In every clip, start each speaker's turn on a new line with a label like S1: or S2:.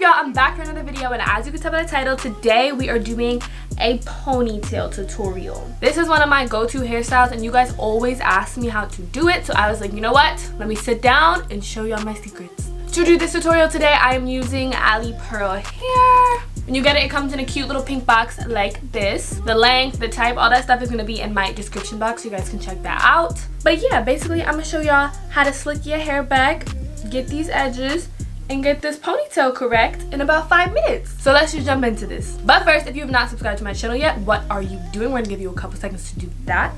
S1: y'all? I'm back for another video, and as you can tell by the title, today we are doing a ponytail tutorial. This is one of my go-to hairstyles, and you guys always ask me how to do it, so I was like, you know what? Let me sit down and show y'all my secrets. To do this tutorial today, I am using Alipearl Hair. When you get it, it comes in a cute little pink box like this. The length, the type, all that stuff is gonna be in my description box, so you guys can check that out. But yeah, basically I'm gonna show y'all how to slick your hair back, get these edges, and get this ponytail correct in about 5 minutes. So let's just jump into this. But first, if you have not subscribed to my channel yet, what are you doing? We're gonna give you a couple seconds to do that.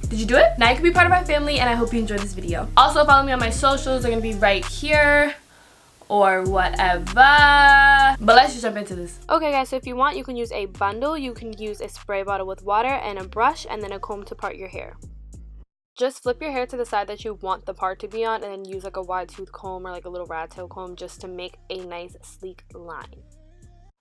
S1: Did you do it? Now you can be part of my family, and I hope you enjoyed this video. Also, follow me on my socials. They're gonna be right here or whatever. But let's just jump into this. Okay guys, so if you want, you can use a bundle. You can use a spray bottle with water and a brush, and then a comb to part your hair. Just flip your hair to the side that you want the part to be on, and then use like a wide tooth comb or like a little rat tail comb just to make a nice sleek line.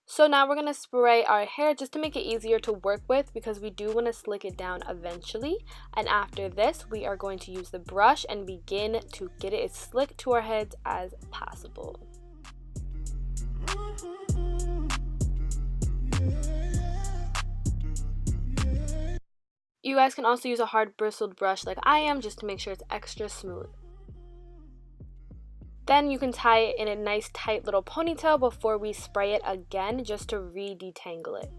S1: So now we're going to spray our hair just to make it easier to work with, because we do want to slick it down eventually. And after this, we are going to use the brush and begin to get it as slick to our heads as possible. You guys can also use a hard bristled brush like I am, just to make sure it's extra smooth. Then you can tie it in a nice tight little ponytail before we spray it again, just to re-detangle it.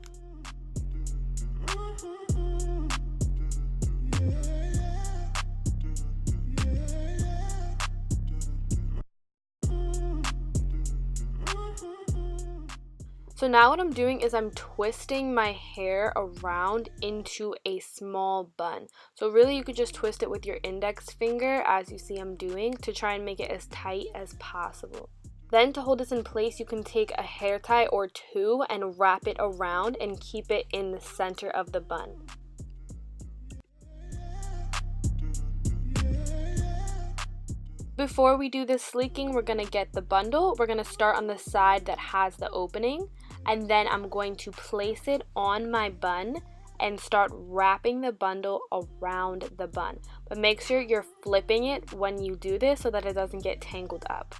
S1: So now what I'm doing is I'm twisting my hair around into a small bun. So really you could just twist it with your index finger, as you see I'm doing, to try and make it as tight as possible. Then to hold this in place, you can take a hair tie or two and wrap it around and keep it in the center of the bun. Before we do this sleeking, we're going to get the bundle. We're going to start on the side that has the opening, and then I'm going to place it on my bun and start wrapping the bundle around the bun. But make sure you're flipping it when you do this so that it doesn't get tangled up.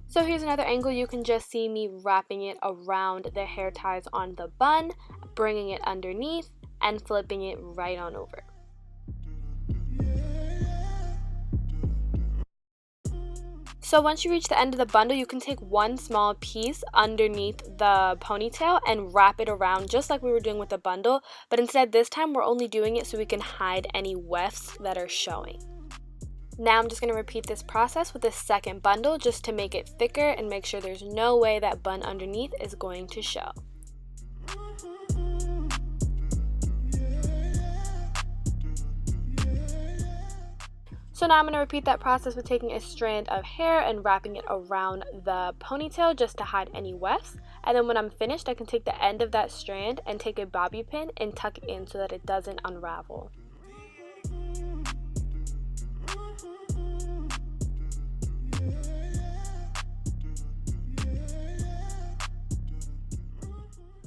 S1: So here's another angle. You can just see me wrapping it around the hair ties on the bun, bringing it underneath, and flipping it right on over. So once you reach the end of the bundle, you can take one small piece underneath the ponytail and wrap it around just like we were doing with the bundle, but instead this time we're only doing it so we can hide any wefts that are showing. Now I'm just going to repeat this process with the second bundle just to make it thicker and make sure there's no way that bun underneath is going to show. So now I'm going to repeat that process with taking a strand of hair and wrapping it around the ponytail just to hide any wefts. And then when I'm finished, I can take the end of that strand and take a bobby pin and tuck it in so that it doesn't unravel.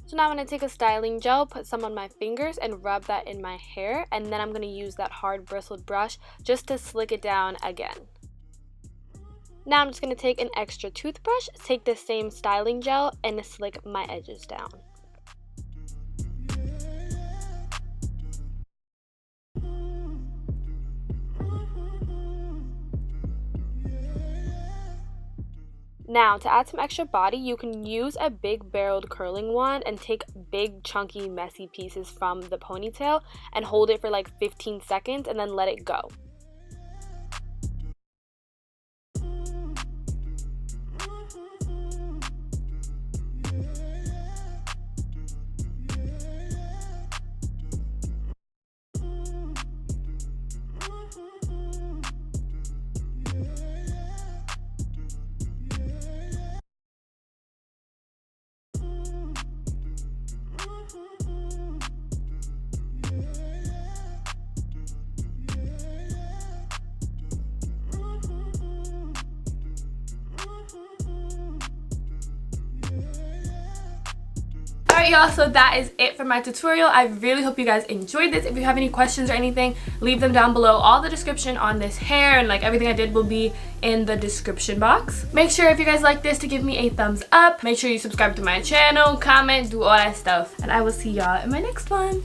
S1: So now I'm going to take a styling gel, put some on my fingers, and rub that in my hair, and then I'm going to use that hard bristled brush just to slick it down again. Now I'm just going to take an extra toothbrush, take the same styling gel, and slick my edges down. Now, to add some extra body, you can use a big barreled curling wand and take big, chunky, messy pieces from the ponytail and hold it for like 15 seconds and then let it go. Alright y'all, so that is it for my tutorial. I really hope you guys enjoyed this. If you have any questions or anything, leave them down below. All the description on this hair and like everything I did will be in the description box. Make sure if you guys like this to give me a thumbs up. Make sure you subscribe to my channel, comment, do all that stuff. And I will see y'all in my next one.